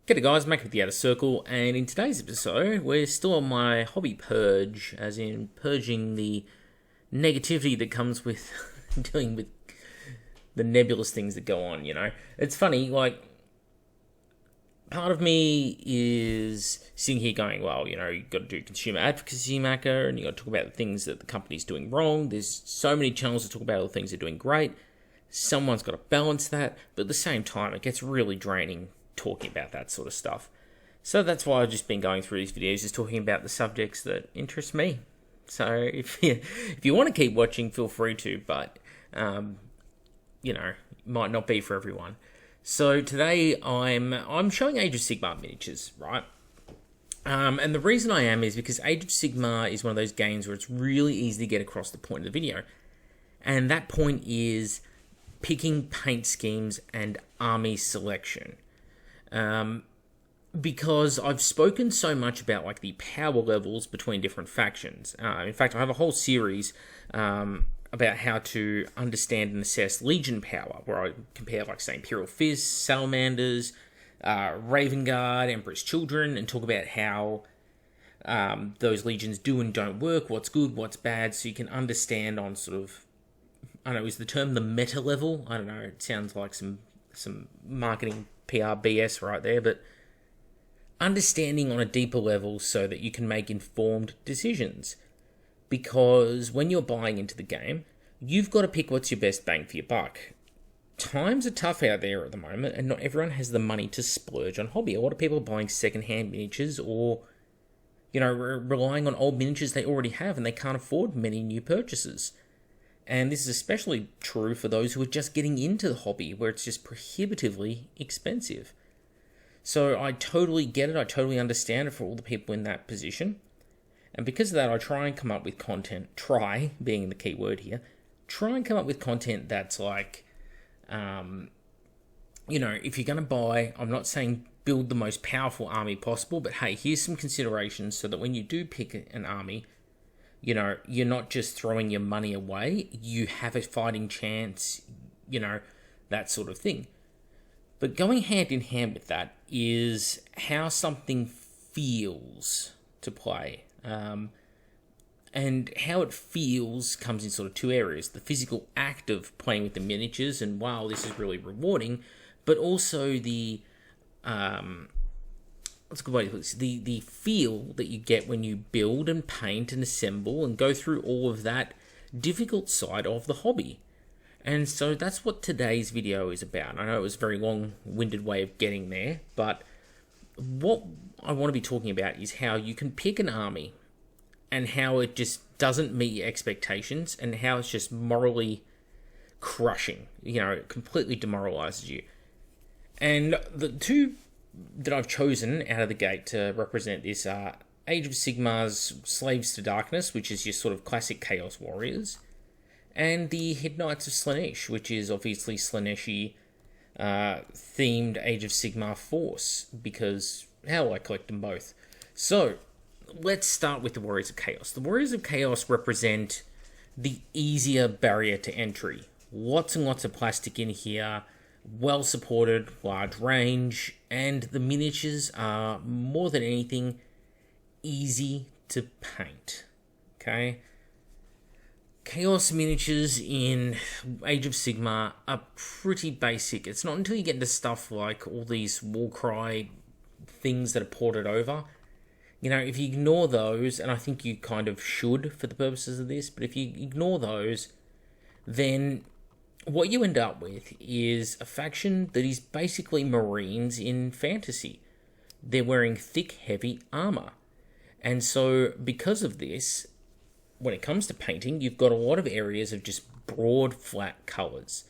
G'day guys, Mac with the Outer Circle, and in today's episode, we're still on my hobby purge, as in purging the negativity that comes with dealing with the nebulous things that go on, you know. It's funny, like, part of me is sitting here going, well, you know, you've got to do consumer advocacy, Macca, and you've got to talk about the things that the company's doing wrong. There's so many channels to talk about all the things they're doing great. Someone's got to balance that, but at the same time, it gets really draining talking about that sort of stuff. So that's why I've just been going through these videos, just talking about the subjects that interest me. So if you want to keep watching, feel free to, but you know, might not be for everyone. So today I'm showing Age of Sigmar miniatures, right? And the reason I am is because Age of Sigmar is one of those games where it's really easy to get across the point of the video. And that point is picking paint schemes and army selection. Because I've spoken so much about like the power levels between different factions. In fact, I have a whole series about how to understand and assess Legion power, where I compare, like, say, Imperial Fists, Salamanders, Raven Guard, Emperor's Children, and talk about how those legions do and don't work, what's good, what's bad, so you can understand on sort of, I don't know, is the term the meta level? I don't know, it sounds like some marketing PR BS right there, but understanding on a deeper level so that you can make informed decisions. Because when you're buying into the game, you've got to pick what's your best bang for your buck. Times are tough out there at the moment, and not everyone has the money to splurge on hobby. A lot of people are buying second-hand miniatures or, you know, relying on old miniatures they already have, and they can't afford many new purchases. And this is especially true for those who are just getting into the hobby, where it's just prohibitively expensive. So I totally get it, I totally understand it for all the people in that position. And because of that, I try and come up with content, try, being the key word here, try and come up with content that's like, you know, if you're going to buy, I'm not saying build the most powerful army possible, but hey, here's some considerations so that when you do pick an army, you know, you're not just throwing your money away, you have a fighting chance, you know, that sort of thing. But going hand in hand with that is how something feels to play. And how it feels comes in sort of two areas. The physical act of playing with the miniatures, and wow, this is really rewarding, but also the what's a good way to put this? The feel that you get when you build and paint and assemble and go through all of that difficult side of the hobby. And so that's what today's video is about. I know it was a very long-winded way of getting there, but what I want to be talking about is how you can pick an army and how it just doesn't meet your expectations and how it's just morally crushing. You know, it completely demoralizes you. And the two that I've chosen out of the gate to represent this are Age of Sigmar's Slaves to Darkness, which is your sort of classic Chaos Warriors, and the Head Knights of Slaanesh, which is obviously Slaaneshi themed Age of Sigmar force, because hell, I collect them both. So let's start with the Warriors of Chaos. The Warriors of Chaos represent the easier barrier to entry. Lots and lots of plastic in here, well supported, large range, and the miniatures are, more than anything, easy to paint. Okay? Chaos miniatures in Age of Sigmar are pretty basic. It's not until you get into stuff like all these Warcry things that are ported over. You know, if you ignore those, and I think you kind of should for the purposes of this, but if you ignore those, then what you end up with is a faction that is basically Marines in fantasy. They're wearing thick, heavy armor. And so, because of this, when it comes to painting, you've got a lot of areas of just broad, flat colours.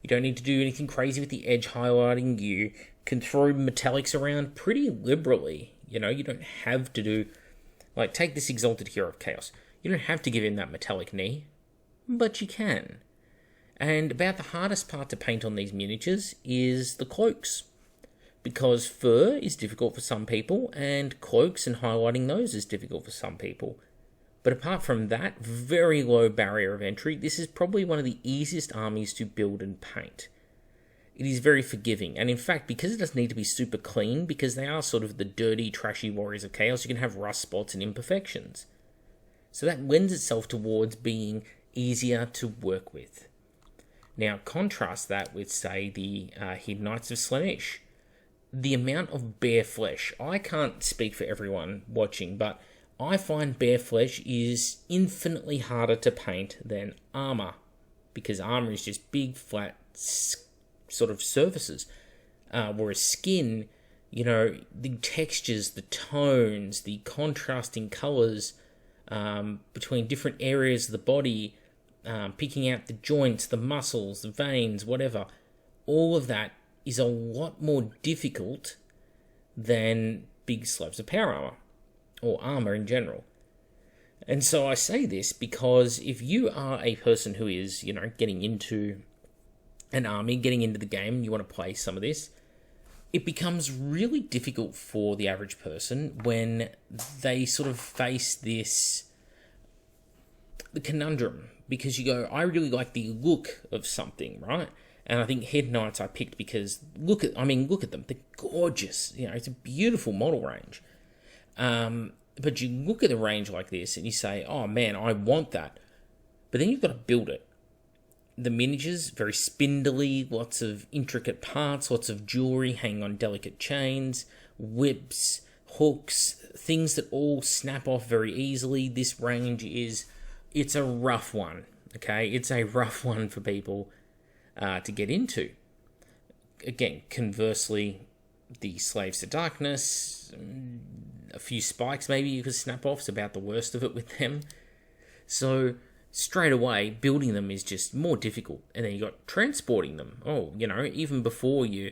You don't need to do anything crazy with the edge highlighting. You can throw metallics around pretty liberally. You know, you don't have to do, like, take this Exalted Hero of Chaos. You don't have to give him that metallic knee, but you can. And about the hardest part to paint on these miniatures is the cloaks, because fur is difficult for some people, and cloaks and highlighting those is difficult for some people. But apart from that very low barrier of entry, this is probably one of the easiest armies to build and paint. it is very forgiving. And in fact, because it doesn't need to be super clean, because they are sort of the dirty, trashy warriors of chaos, you can have rust spots and imperfections. So that lends itself towards being easier to work with. Now, contrast that with, say, the Hidden Knights of Slaanesh. The amount of bare flesh, I can't speak for everyone watching, but I find bare flesh is infinitely harder to paint than armor, because armor is just big, flat, sort of surfaces. Whereas skin, the textures, the tones, the contrasting colors between different areas of the body, picking out the joints, the muscles, the veins, whatever, all of that is a lot more difficult than big slabs of power armor, or armor in general. And so I say this because if you are a person who is, getting into an army, getting into the game, and you want to play some of this, it becomes really difficult for the average person when they sort of face the conundrum, because you go, I really like the look of something, right? And I think Hidden Knights I picked because look at them. They're gorgeous. It's a beautiful model range. But you look at a range like this and you say, oh man, I want that. But then you've got to build it. The miniatures, very spindly, lots of intricate parts, lots of jewelry hanging on delicate chains, whips, hooks, things that all snap off very easily. This range it's a rough one, okay? It's a rough one for people to get into. Again, conversely, the Slaves to Darkness, a few spikes maybe you could snap off. It's about the worst of it with them. So straight away, building them is just more difficult. And then you got transporting them. Oh, even before you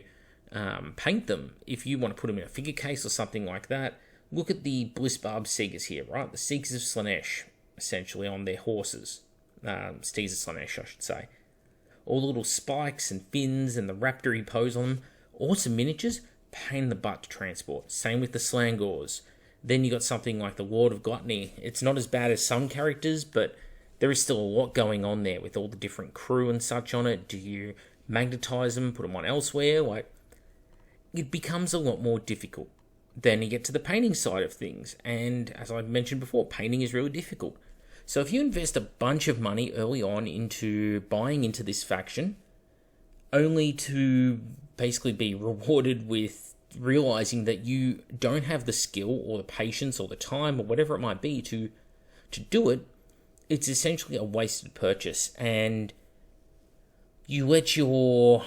paint them, if you want to put them in a figure case or something like that, look at the Blissbarb Seekers here, right? The Seekers of Slaanesh, essentially, on their horses. Steeds of Slaanesh, I should say. All the little spikes and fins and the raptory pose on them. Awesome miniatures, pain in the butt to transport. Same with the Slangors. Then you got something like the Lord of Gluttony. It's not as bad as some characters, but there is still a lot going on there with all the different crew and such on it. Do you magnetize them, put them on elsewhere? It becomes a lot more difficult. Then you get to the painting side of things. And as I mentioned before, painting is really difficult. So if you invest a bunch of money early on into buying into this faction, only to basically be rewarded with realizing that you don't have the skill or the patience or the time or whatever it might be to do it, it's essentially a wasted purchase. And you let your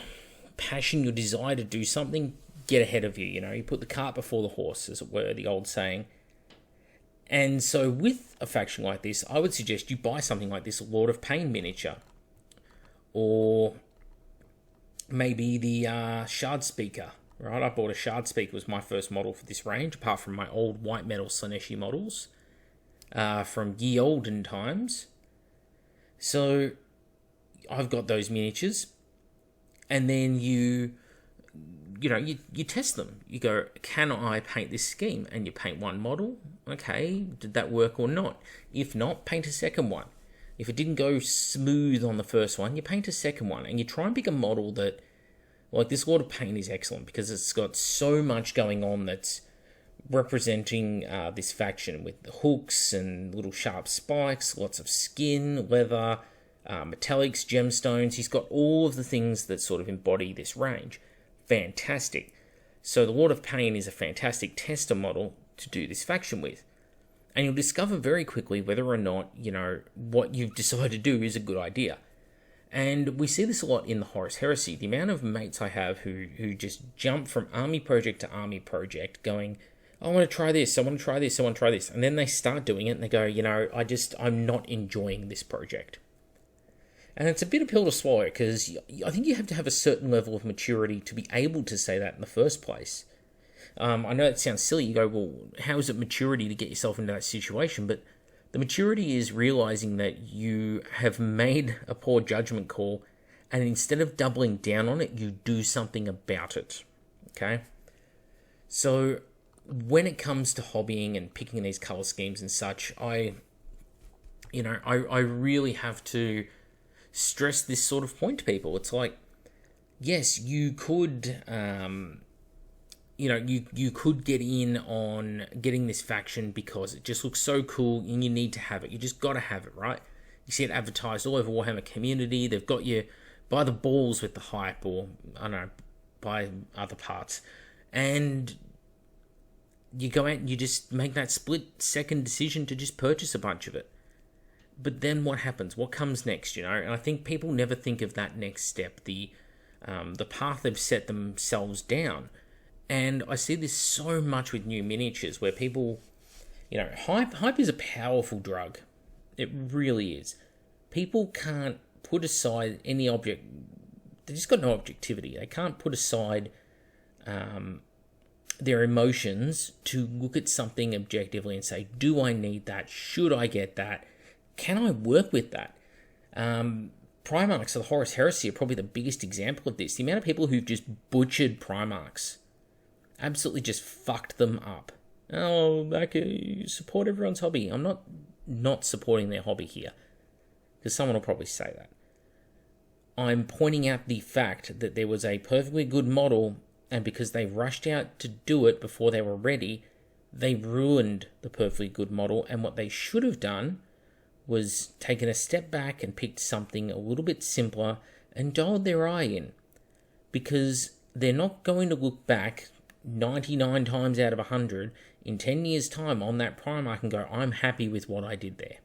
passion, your desire to do something get ahead of you. You put the cart before the horse, as it were, the old saying. And so with a faction like this, I would suggest you buy something like this Lord of Pain miniature. Or maybe the Shard Speaker, right? I bought a Shard Speaker, was my first model for this range, apart from my old white metal Slaaneshi models from ye olden times. So I've got those miniatures. And then you test them. You go, can I paint this scheme? And you paint one model. Okay, did that work or not? If not, paint a second one. If it didn't go smooth on the first one, you paint a second one. And you try and pick a model that, like this Lord of Pain is excellent because it's got so much going on that's representing this faction with the hooks and little sharp spikes, lots of skin, leather, metallics, gemstones. He's got all of the things that sort of embody this range. Fantastic. So the Lord of Pain is a fantastic tester model to do this faction with. And you'll discover very quickly whether or not, what you've decided to do is a good idea. And we see this a lot in the Horus Heresy. The amount of mates I have who just jump from army project to army project going, I want to try this, I want to try this, I want to try this. And then they start doing it and they go, I'm not enjoying this project. And it's a bitter pill to swallow because I think you have to have a certain level of maturity to be able to say that in the first place. I know that sounds silly. You go, well, how is it maturity to get yourself into that situation? But the maturity is realizing that you have made a poor judgment call and instead of doubling down on it, you do something about it. Okay? So when it comes to hobbying and picking these color schemes and such, I really have to stress this sort of point to people. It's like, yes, you could, you could get in on getting this faction because it just looks so cool and you need to have it. You just got to have it, right? You see it advertised all over Warhammer Community. They've got you by the balls with the hype, or I don't know, by other parts. And you go out and you just make that split-second decision to just purchase a bunch of it. But then what happens? What comes next, And I think people never think of that next step, the path they've set themselves down. And I see this so much with new miniatures where people, hype is a powerful drug. It really is. People can't put aside any object. They've just got no objectivity. They can't put aside their emotions to look at something objectively and say, do I need that? Should I get that? Can I work with that? Primarchs of the Horus Heresy are probably the biggest example of this. The amount of people who've just butchered Primarchs, absolutely just fucked them up. Oh, you support everyone's hobby. I'm not supporting their hobby here, because someone will probably say that. I'm pointing out the fact that there was a perfectly good model, and because they rushed out to do it before they were ready, they ruined the perfectly good model. And what they should have done was taken a step back and picked something a little bit simpler and dialed their eye in, because they're not going to look back 99 times out of 100 in 10 years' time on that Primarch and go, I'm happy with what I did there.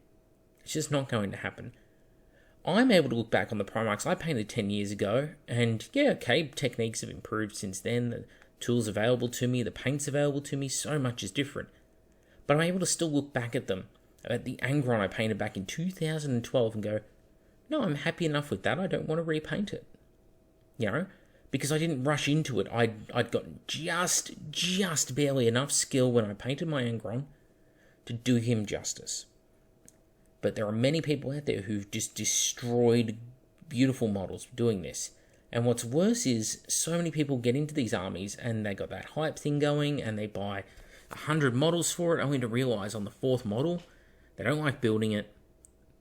It's just not going to happen. I'm able to look back on the Primarchs I painted 10 years ago, and yeah, okay, techniques have improved since then, the tools available to me, the paints available to me, so much is different. But I'm able to still look back at them, at the Angron I painted back in 2012 and go, no, I'm happy enough with that, I don't want to repaint it. Because I didn't rush into it. I'd got just barely enough skill when I painted my Angron to do him justice. But there are many people out there who've just destroyed beautiful models doing this. And what's worse is so many people get into these armies and they got that hype thing going and they buy 100 models for it, only to realize on the 4th model, they don't like building it.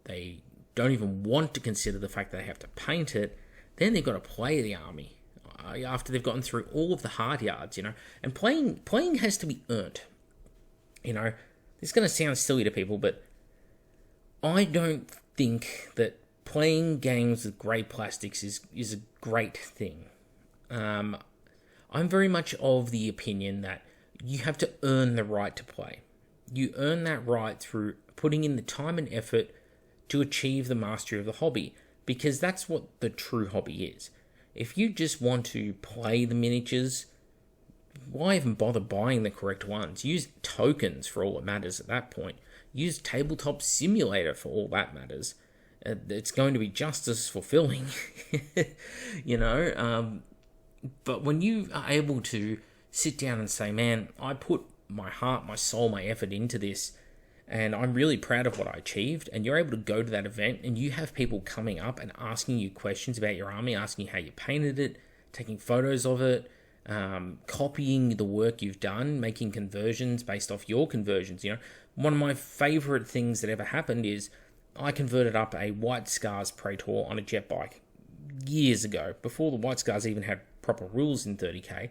They don't even want to consider the fact that they have to paint it. Then they've got to play the army after they've gotten through all of the hard yards, And playing has to be earned. It's going to sound silly to people, but I don't think that playing games with grey plastics is a great thing. I'm very much of the opinion that you have to earn the right to play. You earn that right through putting in the time and effort to achieve the mastery of the hobby, because that's what the true hobby is. If you just want to play the miniatures, why even bother buying the correct ones? Use tokens for all that matters at that point. Use Tabletop Simulator for all that matters. It's going to be just as fulfilling, But when you are able to sit down and say, man, I put my heart, my soul, my effort into this, and I'm really proud of what I achieved, and you're able to go to that event and you have people coming up and asking you questions about your army, asking you how you painted it, taking photos of it, copying the work you've done, making conversions based off your conversions. One of my favorite things that ever happened is I converted up a White Scars Praetor on a jet bike years ago, before the White Scars even had proper rules in 30k.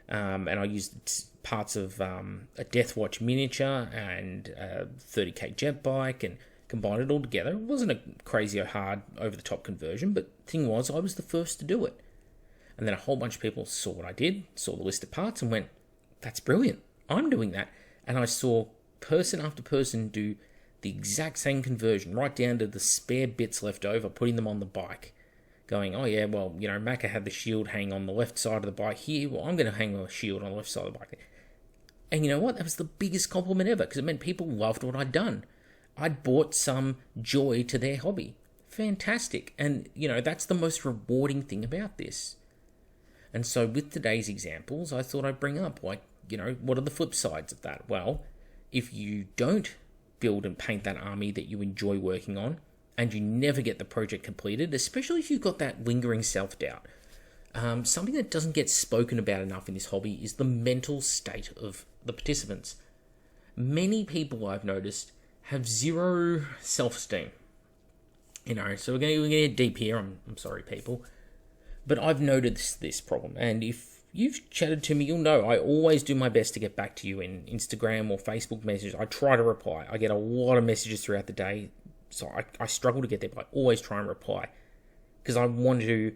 And I used parts of a Deathwatch miniature and a 30k jet bike and combined it all together. It wasn't a crazy or hard over-the-top conversion, but the thing was, I was the first to do it. And then a whole bunch of people saw what I did, saw the list of parts and went, that's brilliant, I'm doing that. And I saw person after person do the exact same conversion, right down to the spare bits left over, putting them on the bike. Going, oh yeah, well, Macca had the shield hang on the left side of the bike here. Well, I'm going to hang the shield on the left side of the bike. And you know what? That was the biggest compliment ever, because it meant people loved what I'd done. I'd brought some joy to their hobby. Fantastic. And, that's the most rewarding thing about this. And so with today's examples, I thought I'd bring up, what are the flip sides of that? Well, if you don't build and paint that army that you enjoy working on, and you never get the project completed, especially if you've got that lingering self-doubt. Something that doesn't get spoken about enough in this hobby is the mental state of the participants. Many people I've noticed have zero self-esteem. So we're going to get deep here, I'm sorry people. But I've noticed this problem, and if you've chatted to me, you'll know I always do my best to get back to you in Instagram or Facebook messages. I try to reply. I get a lot of messages throughout the day, so I struggle to get there, but I always try and reply. Because I want to,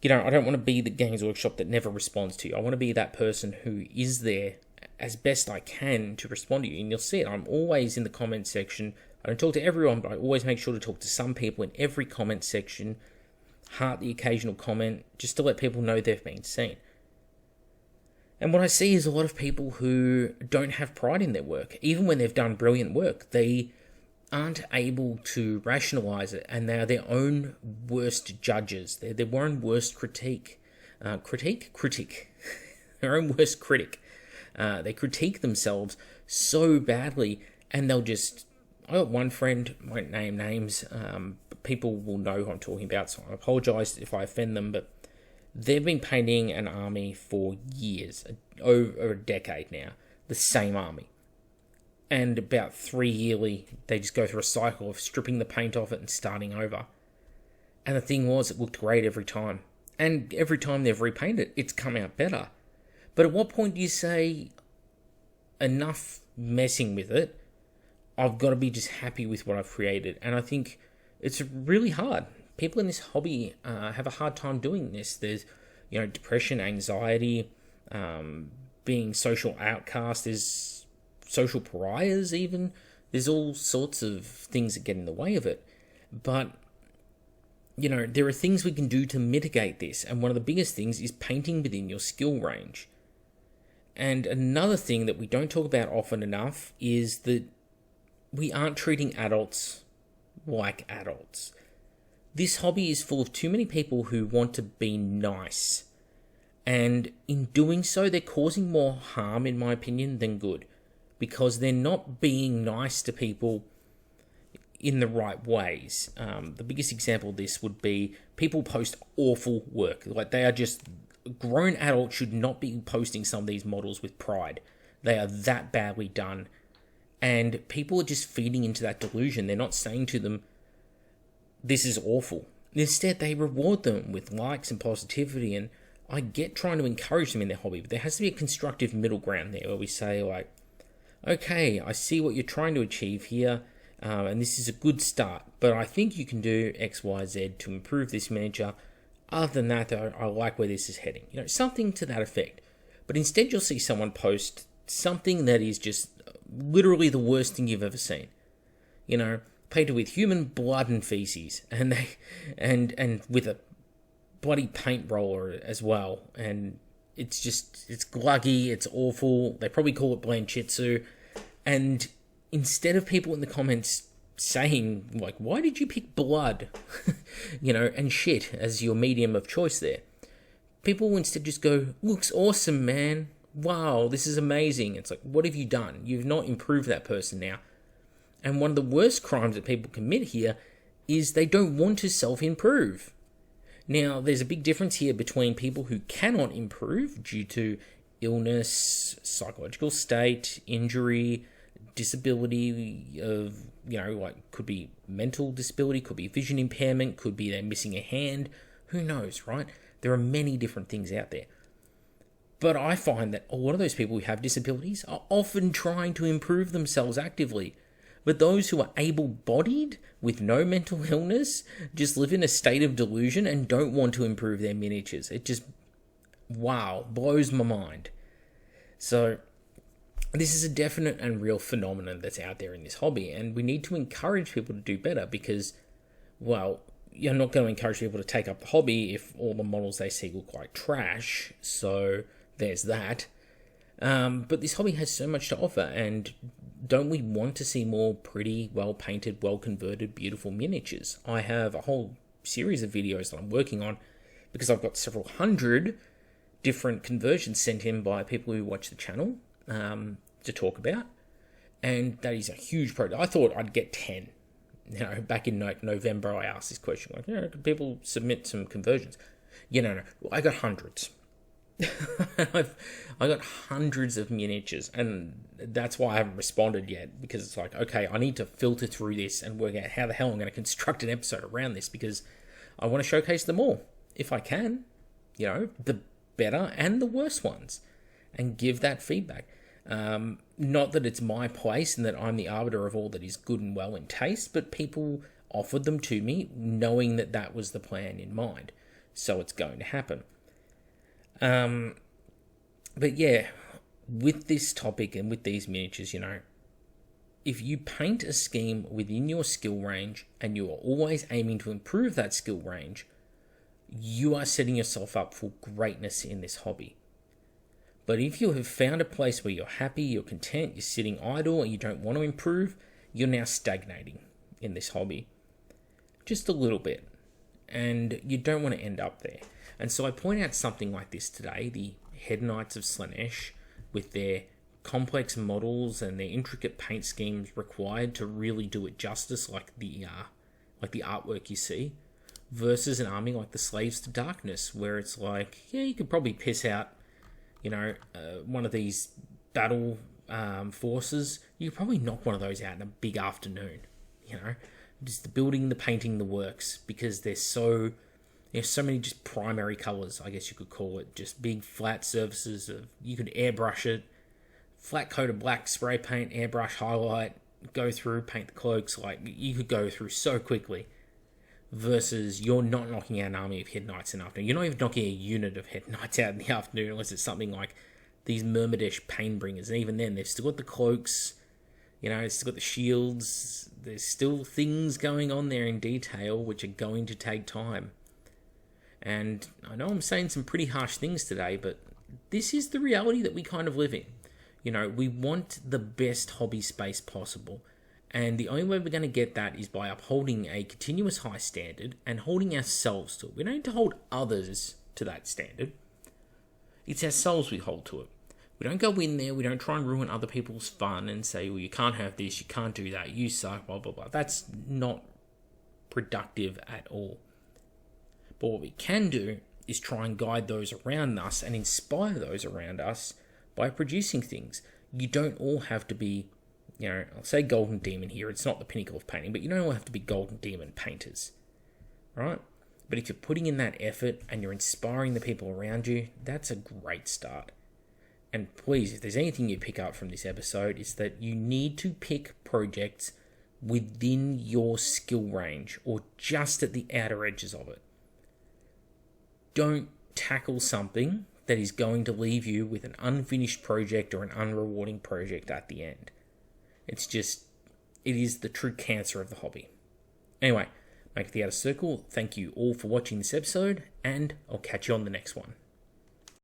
I don't want to be the Games Workshop that never responds to you. I want to be that person who is there as best I can to respond to you. And you'll see it. I'm always in the comment section. I don't talk to everyone, but I always make sure to talk to some people in every comment section. Heart the occasional comment, just to let people know they've been seen. And what I see is a lot of people who don't have pride in their work. Even when they've done brilliant work, they aren't able to rationalize it, and they're their own worst judges. They're their own worst critic. Their own worst critic. They critique themselves so badly, and they'll just... I got one friend, I won't name names, but people will know who I'm talking about, so I apologise if I offend them, but they've been painting an army for years, over a decade now, the same army. And about 3 yearly, they just go through a cycle of stripping the paint off it and starting over. And the thing was, it looked great every time. And every time they've repainted it, it's come out better. But at what point do you say, enough messing with it, I've got to be just happy with what I've created? And I think it's really hard. People in this hobby have a hard time doing this. There's, depression, anxiety, being social outcast. There's social pariahs even. There's all sorts of things that get in the way of it. But, there are things we can do to mitigate this. And one of the biggest things is painting within your skill range. And another thing that we don't talk about often enough is that we aren't treating adults like adults. This hobby is full of too many people who want to be nice. And in doing so, they're causing more harm, in my opinion, than good. Because they're not being nice to people in the right ways. The biggest example of this would be people post awful work. Like, they are just... Grown adults should not be posting some of these models with pride. They are that badly done. And people are just feeding into that delusion. They're not saying to them, this is awful. Instead, they reward them with likes and positivity. And I get trying to encourage them in their hobby, but there has to be a constructive middle ground there where we say, like, okay, I see what you're trying to achieve here, and this is a good start, but I think you can do X, Y, Z to improve this miniature. Other than that, though, I like where this is heading. Something to that effect. But instead, you'll see someone post something that is just literally the worst thing you've ever seen. Painted with human blood and feces, and and with a bloody paint roller as well. And it's gluggy, it's awful. They probably call it Blanchitsu. And instead of people in the comments saying, like, why did you pick blood, and shit as your medium of choice there, people instead just go, looks awesome, man. Wow, this is amazing. It's like, what have you done? You've not improved that person now. And one of the worst crimes that people commit here is they don't want to self-improve. Now, there's a big difference here between people who cannot improve due to illness, psychological state, injury, disability of, could be mental disability, could be vision impairment, could be they're missing a hand. Who knows, right? There are many different things out there. But I find that a lot of those people who have disabilities are often trying to improve themselves actively. But those who are able-bodied with no mental illness just live in a state of delusion and don't want to improve their miniatures. It just, wow, blows my mind. So this is a definite and real phenomenon that's out there in this hobby, and we need to encourage people to do better because, well, you're not going to encourage people to take up the hobby if all the models they see look like trash, so there's that. But this hobby has so much to offer, and don't we want to see more pretty, well-painted, well-converted, beautiful miniatures? I have a whole series of videos that I'm working on because I've got several hundred different conversions sent in by people who watch the channel to talk about, and that is a huge project. I thought I'd get 10. Back in November, I asked this question, like, could people submit some conversions? No. I got hundreds. I got hundreds of miniatures, and that's why I haven't responded yet, because it's like, okay, I need to filter through this and work out how the hell I'm going to construct an episode around this, because I want to showcase them all. if I can, the better and the worst ones, and give that feedback. Not that it's my place and that I'm the arbiter of all that is good and well in taste, but people offered them to me knowing that that was the plan in mind. So it's going to happen. But yeah, with this topic and with these miniatures, if you paint a scheme within your skill range and you are always aiming to improve that skill range, you are setting yourself up for greatness in this hobby. But if you have found a place where you're happy, you're content, you're sitting idle, and you don't want to improve, you're now stagnating in this hobby. Just a little bit. And you don't want to end up there. And so I point out something like this today, the Head Knights of Slaanesh, with their complex models and their intricate paint schemes required to really do it justice, like the artwork you see, versus an army like the Slaves to Darkness, where it's like, yeah, you could probably piss out one of these battle forces. You could probably knock one of those out in a big afternoon. Just the building, the painting, the works, because there's so many just primary colors, I guess you could call it, just big flat surfaces you could airbrush it, flat coat of black spray paint, airbrush, highlight, go through, paint the cloaks. Like, you could go through so quickly. Versus you're not knocking out an army of Head Knights in the afternoon. You're not even knocking a unit of Head Knights out in the afternoon unless it's something like these Myrmidesh Painbringers. And even then, they've still got the cloaks, they've still got the shields. There's still things going on there in detail which are going to take time. And I know I'm saying some pretty harsh things today, but this is the reality that we kind of live in. We want the best hobby space possible. And the only way we're going to get that is by upholding a continuous high standard and holding ourselves to it. We don't need to hold others to that standard. It's ourselves we hold to it. We don't go in there, we don't try and ruin other people's fun and say, well, you can't have this, you can't do that, you suck, blah, blah, blah. That's not productive at all. But what we can do is try and guide those around us and inspire those around us by producing things. You don't all have to be, I'll say Golden Demon here. It's not the pinnacle of painting, but you don't all have to be Golden Demon painters, right? But if you're putting in that effort and you're inspiring the people around you, that's a great start. And please, if there's anything you pick up from this episode, it's that you need to pick projects within your skill range or just at the outer edges of it. Don't tackle something that is going to leave you with an unfinished project or an unrewarding project at the end. It is the true cancer of the hobby. Anyway, make the outer circle. Thank you all for watching this episode, and I'll catch you on the next one.